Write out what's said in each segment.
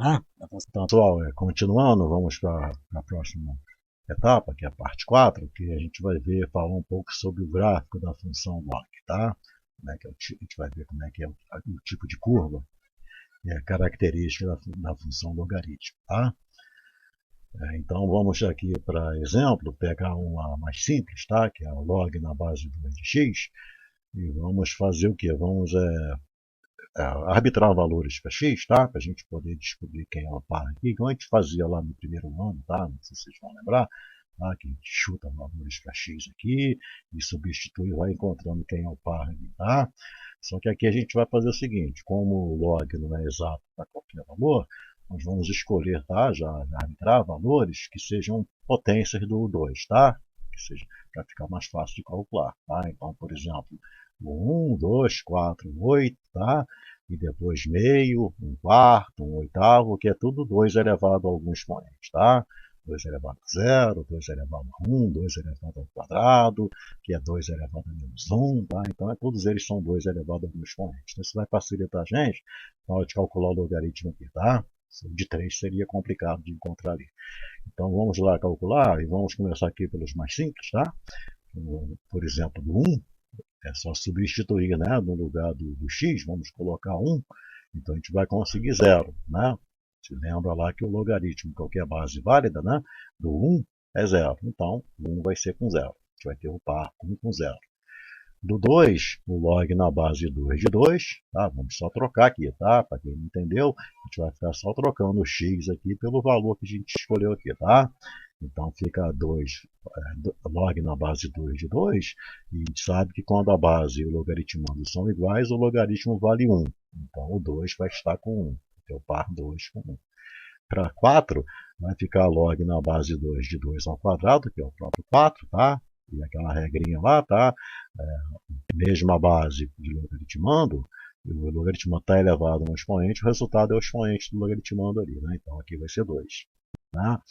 Tá? Então, pessoal, continuando, vamos para a próxima etapa, que é a parte 4, que a gente vai ver, falar um pouco sobre o gráfico da função log, tá? Como é que é a gente vai ver como é que é o tipo de curva e a característica da função logaritmo, tá? Então vamos aqui para exemplo, pegar uma mais simples, tá? Que é a log na base 2 de x, e vamos fazer o que? Vamos arbitrar valores para x, tá? Para a gente poder descobrir quem é o par aqui, igual a gente fazia lá no primeiro ano, tá? Não sei se vocês vão lembrar, tá? Que a gente chuta valores para x aqui e substitui e vai encontrando quem é o par aqui, tá? Só que aqui a gente vai fazer o seguinte, como o log não é exato para qualquer valor, nós vamos escolher, tá? Já arbitrar valores que sejam potências do 2, tá? Que seja para ficar mais fácil de calcular, tá? Então, por exemplo, 1, 2, 4, 8, tá? E depois meio, um quarto, um oitavo, que é tudo 2 elevado a algum expoente, tá? 2 elevado a zero, 2 elevado a 1, 2 elevado ao quadrado, que é 2 elevado a menos 1, tá? Então, todos eles são 2 elevado a algum expoente. Então, isso vai facilitar a gente na hora de calcular o logaritmo aqui, tá? De 3 seria complicado de encontrar ali. Então, vamos lá calcular e vamos começar aqui pelos mais simples, tá? Por exemplo, do 1, é só substituir, né? No lugar do x, vamos colocar 1, então a gente vai conseguir 0, né? Se lembra lá que o logaritmo, qualquer base válida, né? Do 1 é 0, então o 1 vai ser com 0, a gente vai ter o par 1 com 0. Do 2, o log na base 2 de 2, tá? Vamos só trocar aqui, tá? Para quem não entendeu, a gente vai ficar só trocando o x aqui pelo valor que a gente escolheu aqui, tá? Então fica 2, log na base 2 de 2, e a gente sabe que quando a base e o logaritmando são iguais, o logaritmo vale 1. Então o 2 vai estar com 1, é o par 2 com 1. Para 4, vai ficar log na base 2 de 2 ao quadrado, que é o próprio 4, tá? E aquela regrinha lá, tá? Mesma base de logaritmando, o logaritmo está elevado a um expoente, o resultado é o expoente do logaritmando ali, né? Então aqui vai ser 2. Tá?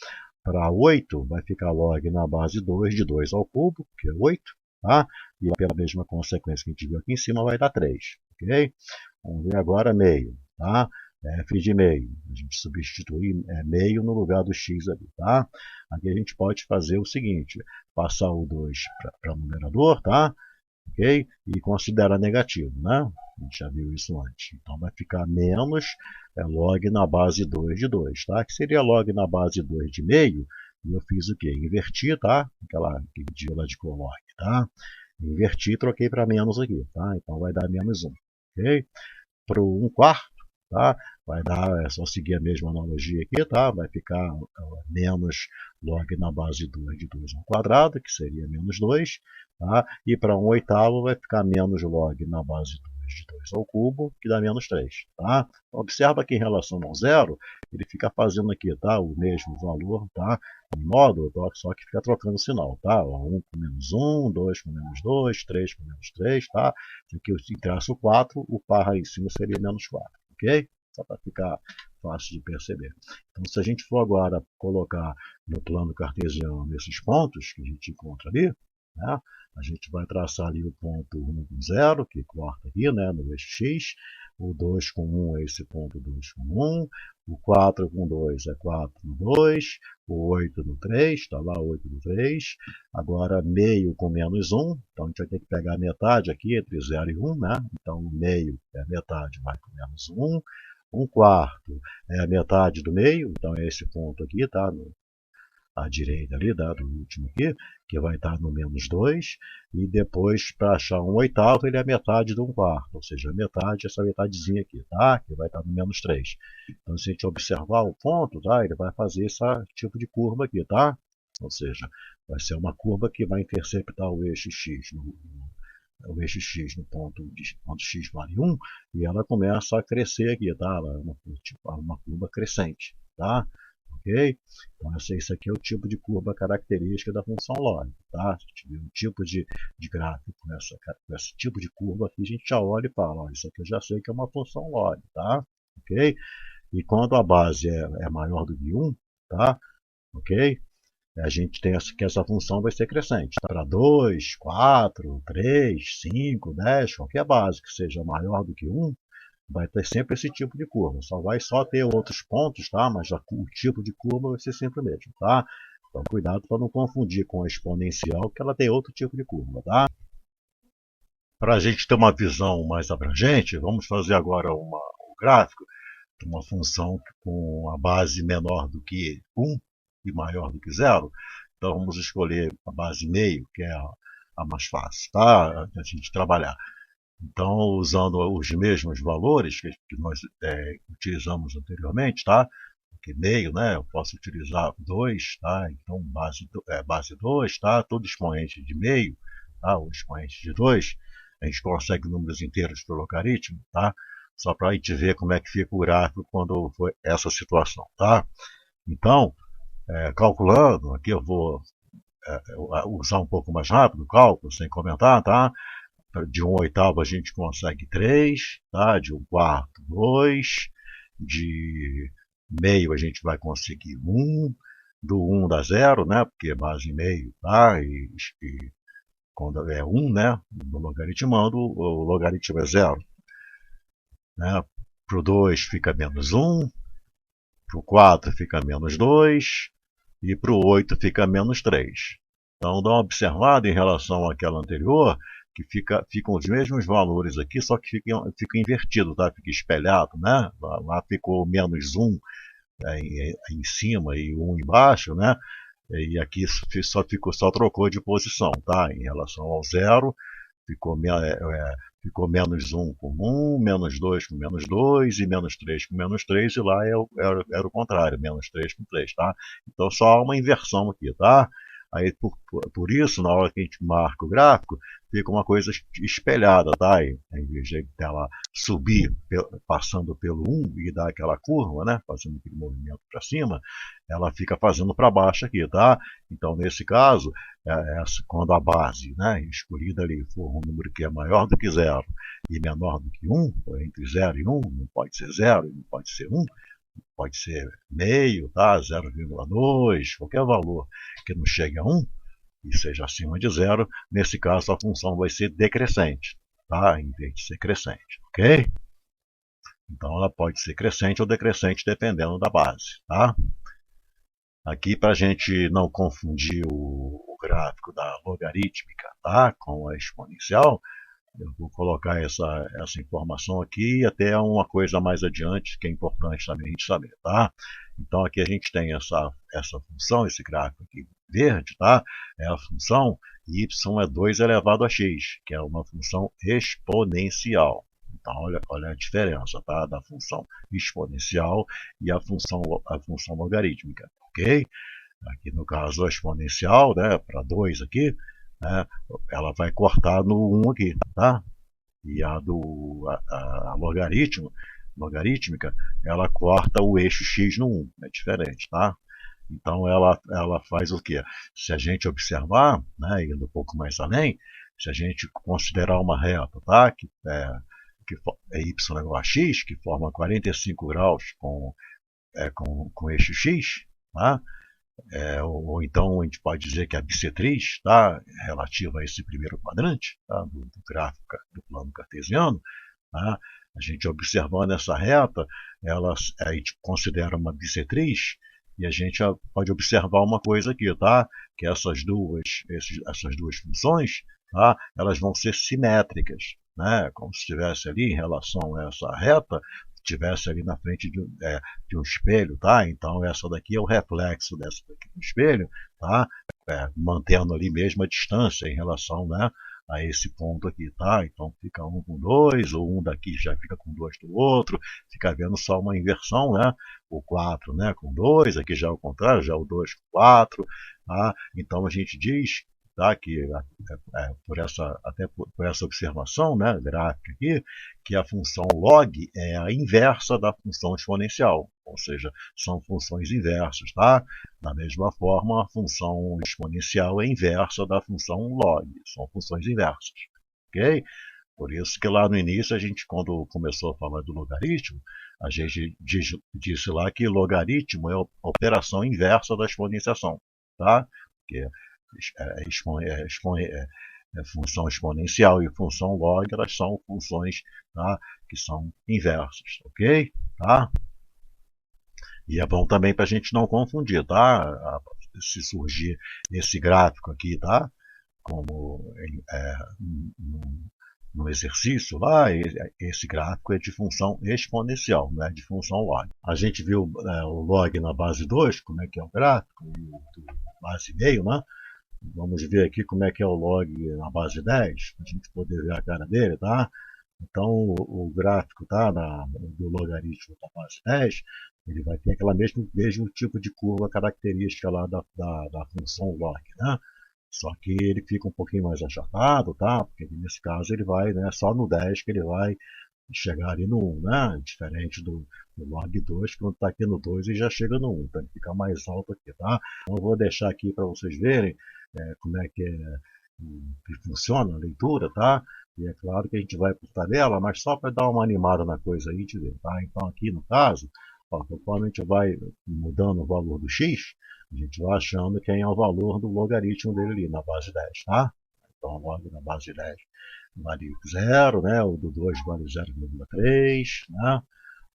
Para 8, vai ficar log na base 2 de 2 ao cubo, que é 8, tá? E pela mesma consequência que a gente viu aqui em cima, vai dar 3, ok? Vamos ver agora meio, tá? F de meio, a gente substitui meio no lugar do x ali, tá? Aqui a gente pode fazer o seguinte, passar o 2 para o numerador, tá? Ok? E considerar negativo, né? A gente já viu isso antes. Então vai ficar menos log na base 2 de 2, tá? Que seria log na base 2 de meio, e eu fiz o quê? Inverti, tá? Aquele dígito de colog, tá? Inverti e troquei para menos aqui, tá? Então vai dar menos 1, ok? Para o 1 quarto, tá? Vai dar, é só seguir a mesma analogia aqui, tá? Vai ficar menos log na base 2 de 2 ao quadrado, que seria menos 2, tá? E para 1 oitavo vai ficar menos log na base 2 de 2 ao cubo, que dá menos 3, tá? Observa que em relação ao zero, ele fica fazendo aqui, tá? O mesmo valor, tá? Em módulo, só que fica trocando o sinal, tá? 1 com menos 1, 2 com menos 2, 3 com menos 3, tá? Aqui eu traço 4, o par aí em cima seria menos 4, ok? Só para ficar fácil de perceber. Então, se a gente for agora colocar no plano cartesiano esses pontos que a gente encontra ali, né? A gente vai traçar ali o ponto 1 com 0, que corta aqui, né, no eixo x, o 2 com 1 é esse ponto 2 com 1, o 4 com 2 é 4 no 2, o 8 no 3, está lá 8 no 3, agora meio com menos 1, então a gente vai ter que pegar a metade aqui entre 0 e 1, né? Então o meio é a metade, vai com menos 1, 1 quarto é a metade do meio, então é esse ponto aqui, tá? À direita ali, do último aqui, que vai estar no menos 2, e depois, para achar 1 oitavo, ele é a metade de 1 quarto, ou seja, a metade, essa metadezinha aqui, tá? Que vai estar no menos 3. Então, se a gente observar o ponto, tá? Ele vai fazer esse tipo de curva aqui, tá? Ou seja, vai ser uma curva que vai interceptar o eixo x no ponto x vale 1, e ela começa a crescer aqui, tá? Ela é uma curva crescente, tá? Ok? Então, esse aqui é o tipo de curva característica da função log, tá? Se tiver um tipo de gráfico com esse tipo de curva aqui, a gente já olha e fala, ó, isso aqui eu já sei que é uma função log, tá? Ok? E quando a base é maior do que 1, tá? Ok? A gente tem que essa função vai ser crescente, tá? Para 2, 4, 3, 5, 10, qualquer base que seja maior do que 1, vai ter sempre esse tipo de curva. Só vai ter outros pontos, tá? Mas o tipo de curva vai ser sempre o mesmo, tá? Então cuidado para não confundir com a exponencial, que ela tem outro tipo de curva, tá? Para a gente ter uma visão mais abrangente, vamos fazer agora um gráfico de uma função com a base menor do que 1 e maior do que 0. Então vamos escolher a base meio, que é a mais fácil, tá? A gente trabalhar. Então, usando os mesmos valores que nós utilizamos anteriormente, tá? Que meio, né? Eu posso utilizar 2, tá? Então, base 2, tá? Todo expoente de meio, tá? O expoente de 2, a gente consegue números inteiros para o logaritmo, tá? Só para a gente ver como é que fica o gráfico quando for essa situação, tá? Então, calculando, aqui eu vou usar um pouco mais rápido o cálculo, sem comentar, tá? De 1/8 a gente consegue 3, tá? De 1/4, 2, de meio a gente vai conseguir 1, do 1 dá 0, né? Porque é base meio, tá? E quando é 1, né? No logaritmando, o logaritmo é 0. Né? Para o 2 fica menos 1, para o 4 fica menos 2 e para o 8 fica menos 3. Então dá uma observada em relação àquela anterior, que ficam os mesmos valores aqui, só que fica invertido, tá? Fica espelhado, né? Lá ficou menos 1 em cima e 1 embaixo, né? E aqui só trocou de posição, tá? Em relação ao 0, ficou, ficou menos 1 com 1, menos 2 com menos 2 e menos 3 com menos 3, e lá era o contrário, menos 3 com 3, tá? Então só há uma inversão aqui, tá? Aí, por isso, na hora que a gente marca o gráfico, fica uma coisa espelhada, tá? Em vez de ela subir passando pelo 1 e dar aquela curva, né? Fazendo aquele movimento para cima, ela fica fazendo para baixo aqui, tá? Então, nesse caso, quando a base, né, escolhida ali for um número que é maior do que 0 e menor do que 1, ou entre 0 e 1, não pode ser 0 e não pode ser 1, pode ser meio, tá? 0,2, qualquer valor que não chegue a 1 e seja acima de 0, nesse caso a função vai ser decrescente, tá? Em vez de ser crescente, ok? Então ela pode ser crescente ou decrescente dependendo da base, tá? Aqui, para a gente não confundir o gráfico da logarítmica, tá? Com a exponencial, eu vou colocar essa informação aqui e até uma coisa mais adiante que é importante também a gente saber, tá? Então aqui a gente tem essa função, esse gráfico aqui verde, tá? É a função y é 2 elevado a x, que é uma função exponencial. Então olha a diferença, tá? Da função exponencial e a função logarítmica, ok? Aqui no caso a exponencial, né? Para 2 aqui, né, ela vai cortar no 1 aqui, tá? E a logarítmica, ela corta o eixo x no 1, é diferente, tá? Então ela faz o quê? Se a gente observar, né, indo um pouco mais além, se a gente considerar uma reta, tá? Que é y igual a x, que forma 45 graus com eixo x, tá? Ou então a gente pode dizer que a bissetriz, tá, relativa a esse primeiro quadrante, tá, do gráfico do plano cartesiano, tá, a gente observando essa reta, a gente considera uma bissetriz e a gente pode observar uma coisa aqui, tá, que essas duas funções, tá, elas vão ser simétricas, né, como se estivesse ali em relação a essa reta, estivesse ali na frente de um espelho, tá? Então essa daqui é o reflexo dessa daqui do espelho, tá? Mantendo ali mesmo a distância em relação, né, a esse ponto aqui, tá? Então fica um com dois, ou um daqui já fica com dois do outro, fica havendo só uma inversão, né? O 4, né, com 2, aqui já é o contrário, já é o 2 com 4, tá? Então a gente diz, tá, que até por essa observação, né, gráfica aqui, que a função log é a inversa da função exponencial, ou seja, são funções inversas, tá? Da mesma forma, a função exponencial é inversa da função log, são funções inversas, ok? Por isso que lá no início, a gente, quando começou a falar do logaritmo, a gente disse lá que logaritmo é a operação inversa da exponenciação, tá? Porque função exponencial e função log, elas são funções, tá, que são inversos, ok? Tá? E é bom também para a gente não confundir, tá? Se surgir esse gráfico aqui, tá? Como no exercício lá, esse gráfico é de função exponencial, não é de função log. A gente viu o log na base 2, como é que é o gráfico, do base meio, né? Vamos ver aqui como é que é o log na base 10, para a gente poder ver a cara dele, tá? Então, o gráfico tá, do logaritmo da base 10, ele vai ter aquela mesmo tipo de curva característica lá da função log, né? Só que ele fica um pouquinho mais achatado, tá? Porque nesse caso ele vai, né, só no 10 que ele vai chegar ali no 1, né? Diferente do log 2, quando está aqui no 2 ele já chega no 1, então ele fica mais alto aqui, tá? Então eu vou deixar aqui para vocês verem como é que funciona a leitura, tá? E é claro que a gente vai por tabela, mas só para dar uma animada na coisa aí, de ver, tá? Então aqui no caso, ó, conforme a gente vai mudando o valor do x, a gente vai achando quem é o valor do logaritmo dele ali na base 10, tá? Então log na base 10 vale 0, né? O do 2 vale 0,3, né?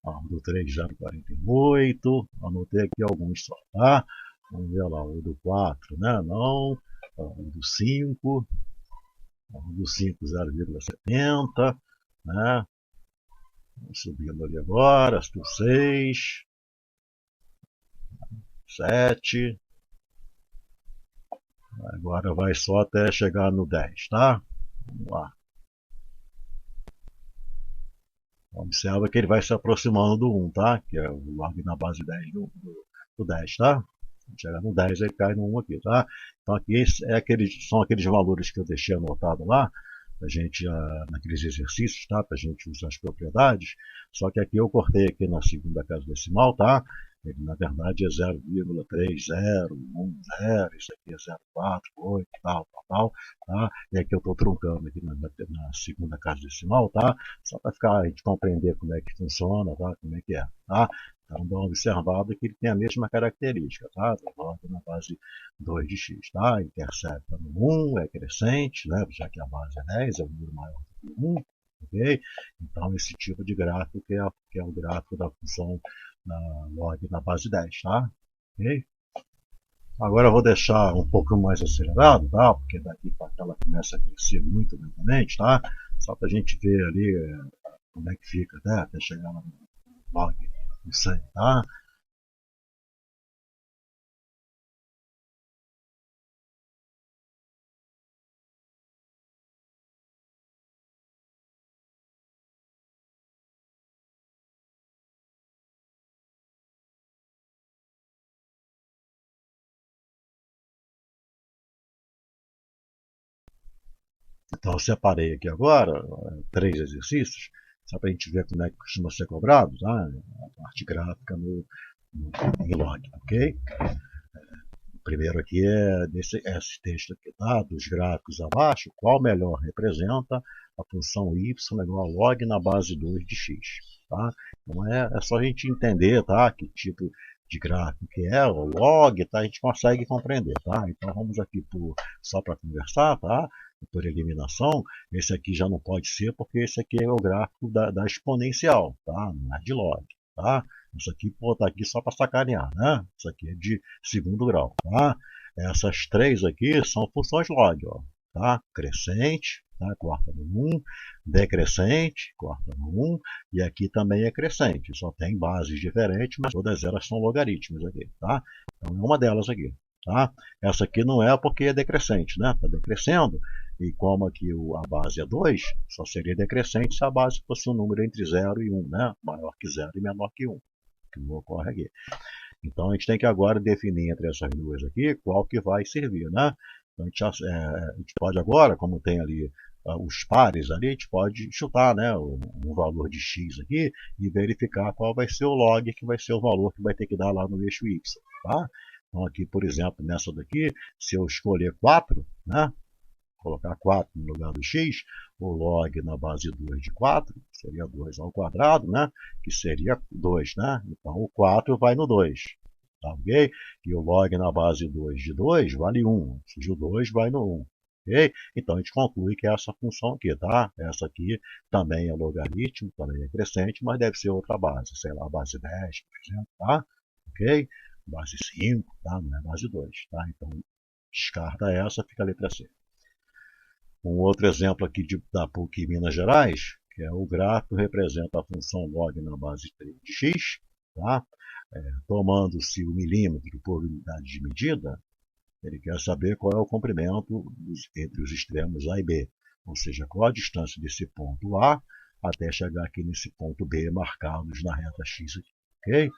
Ó, o do 3 0,48, anotei aqui alguns só, tá? Vamos ver lá, o do 4, né? Não, o do 5, o do 5 0,70, né? Vamos subindo ali agora, do 6, 7, agora vai só até chegar no 10, tá? Vamos lá. Observa que ele vai se aproximando do 1, tá? Que é o log na base 10 do 10, tá? Chegar no 10, ele cai no 1 aqui, tá? Então aqui são aqueles valores que eu deixei anotado lá, pra gente, naqueles exercícios, tá? Pra gente usar as propriedades. Só que aqui eu cortei aqui na segunda casa decimal, tá? Ele na verdade é 0,3010, isso aqui é 0,48, tal, tá? E aqui eu estou truncando aqui na segunda casa decimal, tá? Só para a gente compreender como é que funciona, tá? Como é que é, tá? Então, dá uma observada que ele tem a mesma característica, tá? Log na base 2 de x, tá? Intercepta no 1, é crescente, né? Já que a base é 10, é um número maior do que 1, ok? Então, esse tipo de gráfico que é o gráfico da função log na base 10, tá? Ok? Agora eu vou deixar um pouco mais acelerado, tá? Porque daqui para cá ela começa a crescer muito lentamente, tá? Só para a gente ver ali como é que fica, né? Até chegar no log no 100, tá? Então eu separei aqui agora 3 exercícios, só para a gente ver como é que costuma ser cobrado, tá? A parte gráfica em log, ok? O primeiro aqui é esse texto aqui, tá? Dos gráficos abaixo, qual melhor representa a função y igual a log na base 2 de x, tá? Então é só a gente entender, tá? Que tipo de gráfico que é, o log, tá? A gente consegue compreender, tá? Então vamos aqui só para conversar, tá? Por eliminação, esse aqui já não pode ser, porque esse aqui é o gráfico da exponencial, tá? Não é de log, tá? Isso aqui, pô, tá aqui só para sacanear, né? Isso aqui é de segundo grau, tá? Essas três aqui são funções log, ó, tá? Crescente, tá? Corta no 1, decrescente, corta no 1, e aqui também é crescente, só tem bases diferentes, mas todas elas são logaritmos aqui, tá? Então é uma delas aqui, tá? Essa aqui não é porque é decrescente, né? Tá decrescendo, e como aqui a base é 2, só seria decrescente se a base fosse um número entre 0 e 1, né? Maior que 0 e menor que 1, que não ocorre aqui. Então a gente tem que agora definir entre essas duas aqui qual que vai servir, né? Então a gente pode agora, como tem ali os pares ali, a gente pode chutar, né, um valor de x aqui e verificar qual vai ser o log que vai ser o valor que vai ter que dar lá no eixo y, tá? Então aqui, por exemplo, nessa daqui, se eu escolher 4, né, colocar 4 no lugar do x, o log na base 2 de 4 seria 2 ao quadrado, né? Que seria 2, né? Então o 4 vai no 2, tá ok? E o log na base 2 de 2 vale 1, ou seja, o 2 vai no 1, ok? Então a gente conclui que é essa função aqui, tá? Essa aqui também é logaritmo, também é crescente, mas deve ser outra base, sei lá, base 10, por exemplo, tá? Ok? Base 5, tá? Não é base 2, tá? Então descarta essa, fica a letra C. Um outro exemplo aqui da PUC Minas Gerais, que é o gráfico representa a função log na base 3 de x, tá? Tomando-se o milímetro por unidade de medida, ele quer saber qual é o comprimento entre os extremos A e B, ou seja, qual a distância desse ponto A até chegar aqui nesse ponto B marcados na reta x aqui, ok?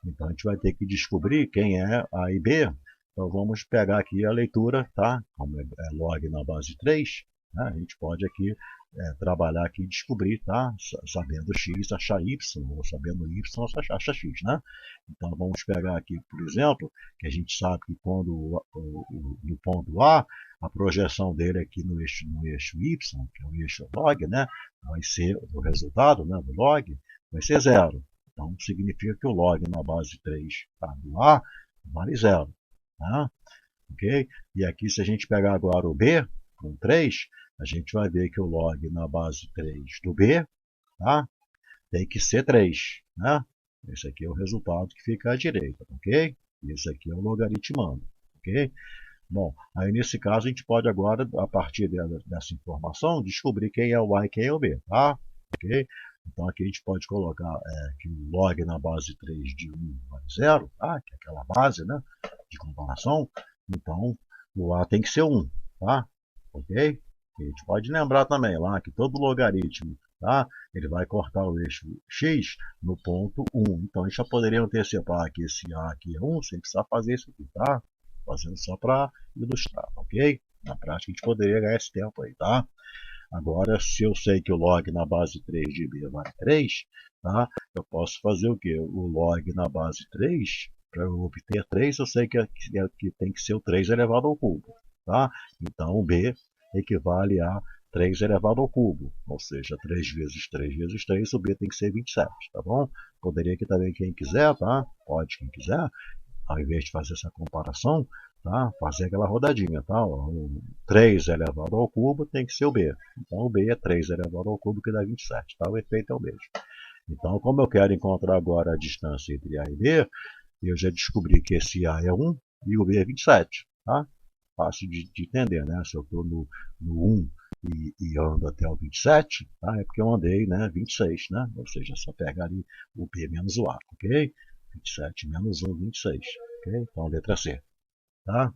Então a gente vai ter que descobrir quem é A e B. Então vamos pegar aqui a leitura, tá? Como é log na base 3, né? A gente pode aqui trabalhar aqui e descobrir, tá? Sabendo x, achar y, ou sabendo y, achar x, né? Então vamos pegar aqui, por exemplo, que a gente sabe que quando no ponto A, a projeção dele aqui no eixo y, que é o eixo log, né? Vai ser o resultado, né, do log, vai ser 0. Então, significa que o log na base 3 do A vale 0. Tá? Okay? E aqui, se a gente pegar agora o B, com 3, a gente vai ver que o log na base 3 do B, tá? Tem que ser 3. Né? Esse aqui é o resultado que fica à direita. Ok? Esse aqui é o logaritmando. Ok? Bom, aí nesse caso a gente pode agora, a partir dessa informação, descobrir quem é o A e quem é o B. Tá? Ok? Então aqui a gente pode colocar que o log na base 3 de 1 vale 0, tá? Que é aquela base, né, de comparação. Então o A tem que ser 1. Tá? Ok? E a gente pode lembrar também lá que todo logaritmo, tá, ele vai cortar o eixo x no ponto 1. Então a gente já poderia antecipar que esse A aqui é 1 sem precisar fazer isso aqui. Tá? Fazendo só para ilustrar. Ok? Na prática a gente poderia ganhar esse tempo aí. Tá? Agora, se eu sei que o log na base 3 de B vale 3, tá? Eu posso fazer o quê? O log na base 3, para eu obter 3, eu sei que tem que ser o 3 elevado ao cubo. Tá? Então, o B equivale a 3 elevado ao cubo, ou seja, 3 vezes 3 vezes 3, o B tem que ser 27, tá bom? Poderia aqui também quem quiser, tá? Pode quem quiser, ao invés de fazer essa comparação, tá? Fazer aquela rodadinha, tá? O 3 elevado ao cubo tem que ser o B. Então o B é 3 elevado ao cubo, que dá 27, tá? O efeito é o mesmo. Então, como eu quero encontrar agora a distância entre A e B, eu já descobri que esse A é 1 e o B é 27, tá? Fácil de entender, né? Se eu estou no 1 e ando até o 27, tá? É porque eu andei, né, 26, né? Ou seja, só pegar ali o B menos o A, ok? 27 menos 1, 26. Okay? Então, letra C. Tá?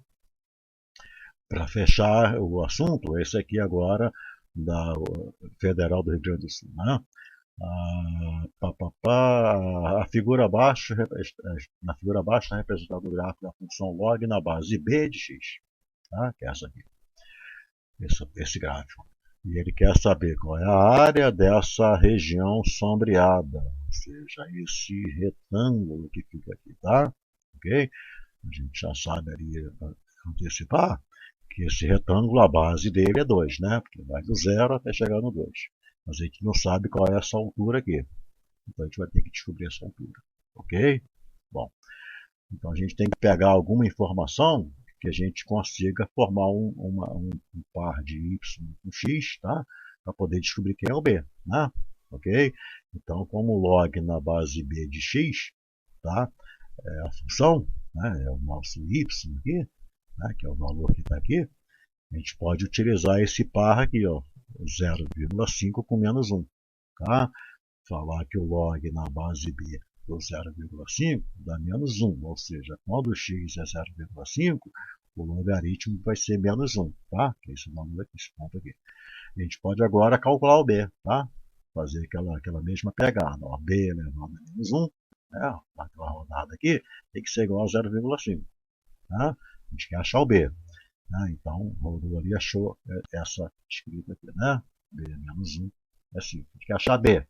Para fechar o assunto, esse aqui agora da Federal do Rio Grande do Sul. Né? A figura abaixo, na figura abaixo está representado o gráfico da função log na base B de x. Tá? Que é essa aqui. Esse gráfico. E ele quer saber qual é a área dessa região sombreada, ou seja, esse retângulo que fica aqui, tá? Ok? A gente já sabe ali antecipar que esse retângulo, a base dele é 2, né? Porque vai do 0 até chegar no 2. Mas a gente não sabe qual é essa altura aqui. Então a gente vai ter que descobrir essa altura. Ok? Bom, então a gente tem que pegar alguma informação que a gente consiga formar um par de y com x, tá? Para poder descobrir quem é o b, né? Ok? Então, como log na base b de x, tá? É a função, né? É o nosso y aqui, né? Que é o valor que está aqui. A gente pode utilizar esse par aqui, ó, 0,5 com menos 1, tá? Falar que o log na base b do 0,5 dá menos 1, ou seja, quando o x é 0,5, o logaritmo vai ser menos 1, tá? Que é esse valor aqui, esse ponto aqui. A gente pode agora calcular o b, tá? Fazer aquela mesma pegada, ó, b elevado a menos 1, né? Aquela rodada aqui tem que ser igual a 0,5, tá? A gente quer achar o b. Né? Então, o rodou ali achou essa escrita aqui, né? b menos 1 é assim. A gente quer achar b.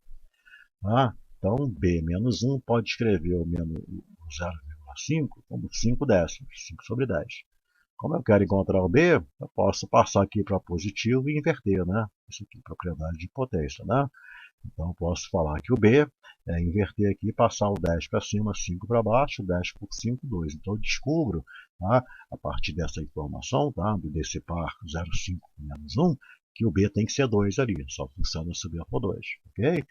Tá? Então, b menos 1 pode escrever o 0,5 como 5 décimos, 5 sobre 10. Como eu quero encontrar o b, eu posso passar aqui para positivo e inverter, né? Isso aqui é propriedade de potência, né? Então, eu posso falar que o b inverter aqui, passar o 10 para cima, 5 para baixo, 10 por 5, 2. Então eu descubro, tá, a partir dessa informação, tá, desse par 0,5 menos 1, que o b tem que ser 2 ali, só funciona se o b for 2, ok?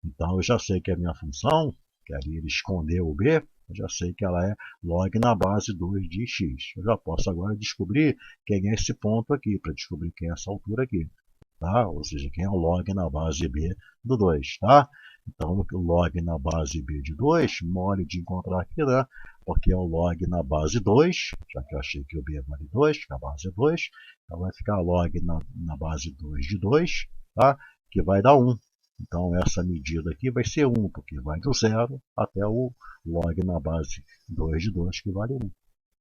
Então eu já sei que a minha função, que ali ele escondeu o b, eu já sei que ela é log na base 2 de x. Eu já posso agora descobrir quem é esse ponto aqui, para descobrir quem é essa altura aqui. Tá? Ou seja, quem é o log na base b do 2. Tá? Então, o log na base b de 2, mole de encontrar aqui, né? Porque é o log na base 2, já que eu achei que o b vale 2, que a base é 2, então vai ficar log na base 2 de 2, tá? Que vai dar 1. Então, essa medida aqui vai ser 1, porque vai do 0 até o log na base 2 de 2, que vale 1.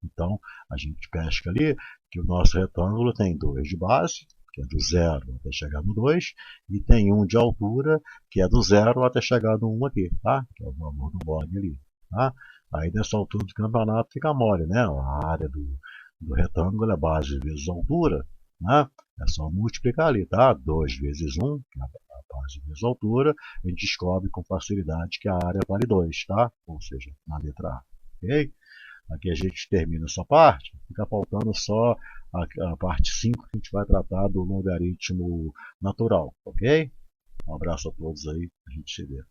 Então, a gente pesca ali que o nosso retângulo tem 2 de base, que é do 0 até chegar no 2, e tem 1 de altura, que é do 0 até chegar no 1 aqui, tá? Que é o valor do log ali, tá? Aí, nessa altura do campeonato, fica mole, né? A área do retângulo é base vezes altura, né? É só multiplicar ali, tá? 2 vezes 1, que é a base vezes altura, a gente descobre com facilidade que a área vale 2, tá? Ou seja, na letra A, ok? Aqui a gente termina essa parte, fica faltando só a parte 5 que a gente vai tratar do logaritmo natural, ok? Um abraço a todos aí, a gente se vê.